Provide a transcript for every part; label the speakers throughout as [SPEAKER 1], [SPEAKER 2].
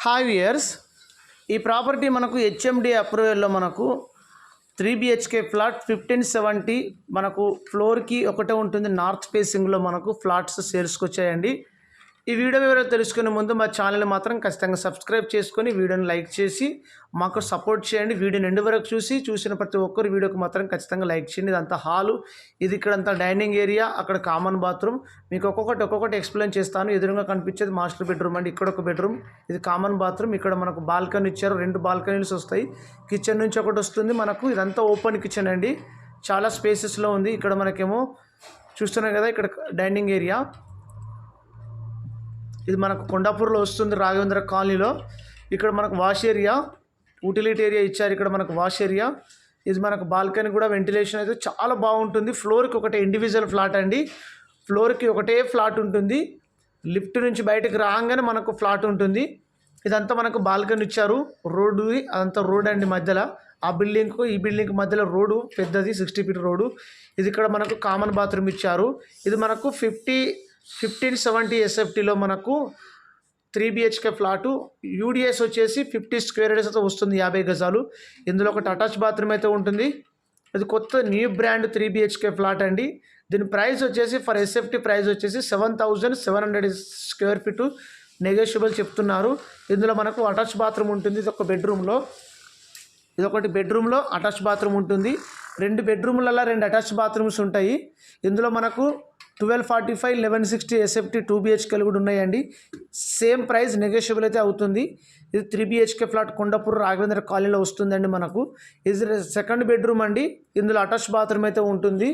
[SPEAKER 1] Hi viewers, ఈ property మనకు HMD అప్రూవల్లో మనకు 3 BHK ఫ్లాట్ 1570 మనకు ఫ్లోర్కి ఒకటే ఉంటుంది. నార్త్ ఫేసింగ్లో మనకు ఫ్లాట్స్ సేల్స్కి వచ్చాయండి. ఈ వీడియో వివరాలు తెలుసుకునే ముందు మా ఛానల్ మాత్రం ఖచ్చితంగా సబ్స్క్రైబ్ చేసుకొని వీడియోని లైక్ చేసి మాకు సపోర్ట్ చేయండి. వీడియోని ఎండ్ వరకు చూసిన ప్రతి ఒక్కరు వీడియోకి మాత్రం ఖచ్చితంగా లైక్ చేయండి. ఇదంతా హాలు, ఇది ఇక్కడంతా డైనింగ్ ఏరియా, అక్కడ కామన్ బాత్రూమ్. మీకు ఒక్కొక్కటి ఎక్స్ప్లెయిన్ చేస్తాను. ఎదురుగా కనిపించేది మాస్టర్ బెడ్రూమ్ అండి. ఇక్కడ ఒక బెడ్రూమ్, ఇది కామన్ బాత్రూమ్. ఇక్కడ మనకు బాల్కనీ ఇచ్చారు, 2 బాల్కనీస్ వస్తాయి. కిచెన్ నుంచి ఒకటి వస్తుంది మనకు. ఇదంతా ఓపెన్ కిచెన్ అండి, చాలా స్పేసెస్లో ఉంది. ఇక్కడ మనకేమో చూస్తున్నాం కదా, ఇక్కడ డైనింగ్ ఏరియా. ఇది మనకు కొండాపూర్లో వస్తుంది, రాఘవేంద్ర కాలనీలో. ఇక్కడ మనకు వాష్ ఏరియా, యూటిలిటీ ఏరియా ఇచ్చారు. ఇక్కడ మనకు వాష్ ఏరియా, ఇది మనకు బాల్కనీ కూడా వెంటిలేషన్ అయితే చాలా బాగుంటుంది. ఫ్లోర్కి ఒకటే ఇండివిజువల్ ఫ్లాట్ అండి. ఫ్లోర్కి ఒకటే ఫ్లాట్ ఉంటుంది. లిఫ్ట్ నుంచి బయటకు రాగానే మనకు ఫ్లాట్ ఉంటుంది. ఇదంతా మనకు బాల్కనీ ఇచ్చారు. రోడ్డు అదంతా రోడ్ అండి మధ్యలో. ఆ బిల్డింగ్కు ఈ బిల్డింగ్ మధ్యలో రోడ్డు పెద్దది, 60 ఫీట్ రోడ్డు. ఇది ఇక్కడ మనకు కామన్ బాత్రూమ్ ఇచ్చారు. ఇది మనకు 1570 SFTలో మనకు 3 BHK ఫ్లాటు. యూడిఎస్ వచ్చేసి 50 స్క్వేర్ యార్డ్స్ అయితే వస్తుంది, 50 గజాలు. ఇందులో ఒకటి అటాచ్ బాత్రూమ్ అయితే ఉంటుంది. ఇది కొత్త న్యూ బ్రాండ్ 3 BHK ఫ్లాట్ అండి. దీని ప్రైస్ వచ్చేసి ఫర్ SFT ప్రైస్ వచ్చేసి 7700 స్క్వేర్ ఫీటు నెగోషియబుల్ చెప్తున్నారు. ఇందులో మనకు అటాచ్ బాత్రూమ్ ఉంటుంది. ఇది ఒక బెడ్రూమ్లో, ఇదొకటి బెడ్రూమ్లో అటాచ్ బాత్రూమ్ ఉంటుంది. 2 బెడ్రూమ్లలో 2 అటాచ్ బాత్రూమ్స్ ఉంటాయి. ఇందులో మనకు 1245, 1160 SFT 2 BHKలు కూడా ఉన్నాయండి. సేమ్ ప్రైస్ నెగోషియబుల్ అయితే అవుతుంది. ఇది 3 BHK ఫ్లాట్ కొండాపూర్ రాఘవేంద్ర కాలనీలో వస్తుందండి మనకు. ఇది సెకండ్ బెడ్రూమ్ అండి. ఇందులో అటాచ్ బాత్రూమ్ అయితే ఉంటుంది.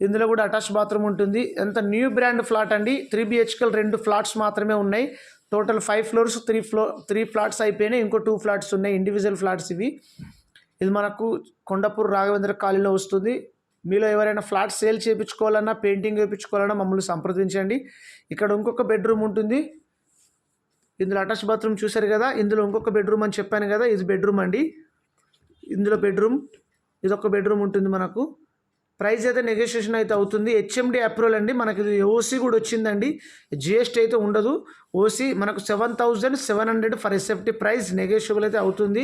[SPEAKER 1] ఇందులో కూడా అటాచ్ బాత్రూమ్ ఉంటుంది. ఎంత న్యూ బ్రాండ్ ఫ్లాట్ అండి. 3 BHKలు 2 ఫ్లాట్స్ మాత్రమే ఉన్నాయి. టోటల్ 5 ఫ్లోర్స్, 3 ఫ్లాట్స్ అయిపోయినాయి. ఇంకో 2 ఫ్లాట్స్ ఉన్నాయి, ఇండివిజువల్ ఫ్లాట్స్ ఇవి. ఇది మనకు కొండాపూర్ రాఘవేంద్ర కాలనీలో వస్తుంది. మీలో ఎవరైనా ఫ్లాట్ సేల్ చేయించుకోవాలన్నా, పెయింటింగ్ వేయించుకోవాలన్నా మమ్మల్ని సంప్రదించండి. ఇక్కడ ఇంకొక బెడ్రూమ్ ఉంటుంది. ఇందులో అటాచ్ బాత్రూమ్ చూశారు కదా. ఇందులో ఇంకొక బెడ్రూమ్ అని చెప్పాను కదా, ఇది బెడ్రూమ్ అండి. ఇందులో బెడ్రూమ్, ఇదొక బెడ్రూమ్ ఉంటుంది మనకు. ప్రైస్ అయితే నెగోషియేషన్ అయితే అవుతుంది. హెచ్ఎండి అప్రూవల్ అండి. మనకి ఇది ఓసీ కూడా వచ్చిందండి. GST అయితే ఉండదు. ఓసీ మనకు 7700 ఫర్ SFT ప్రైస్ నెగోషియబుల్ అయితే అవుతుంది.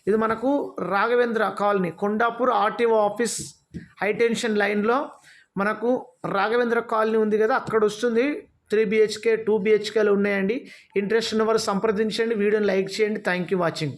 [SPEAKER 1] ఇది మనకు Raghavendra colony, Kondapur RTO office high tension లైన్లో మనకు రాఘవేంద్ర కాలనీ ఉంది కదా, అక్కడ వస్తుంది. 3 BHK 2 BHKలు ఉన్నాయండి. ఇంట్రెస్ట్ ఉన్నవారు సంప్రదించండి. వీడియోని లైక్ చేయండి. Thank you watching.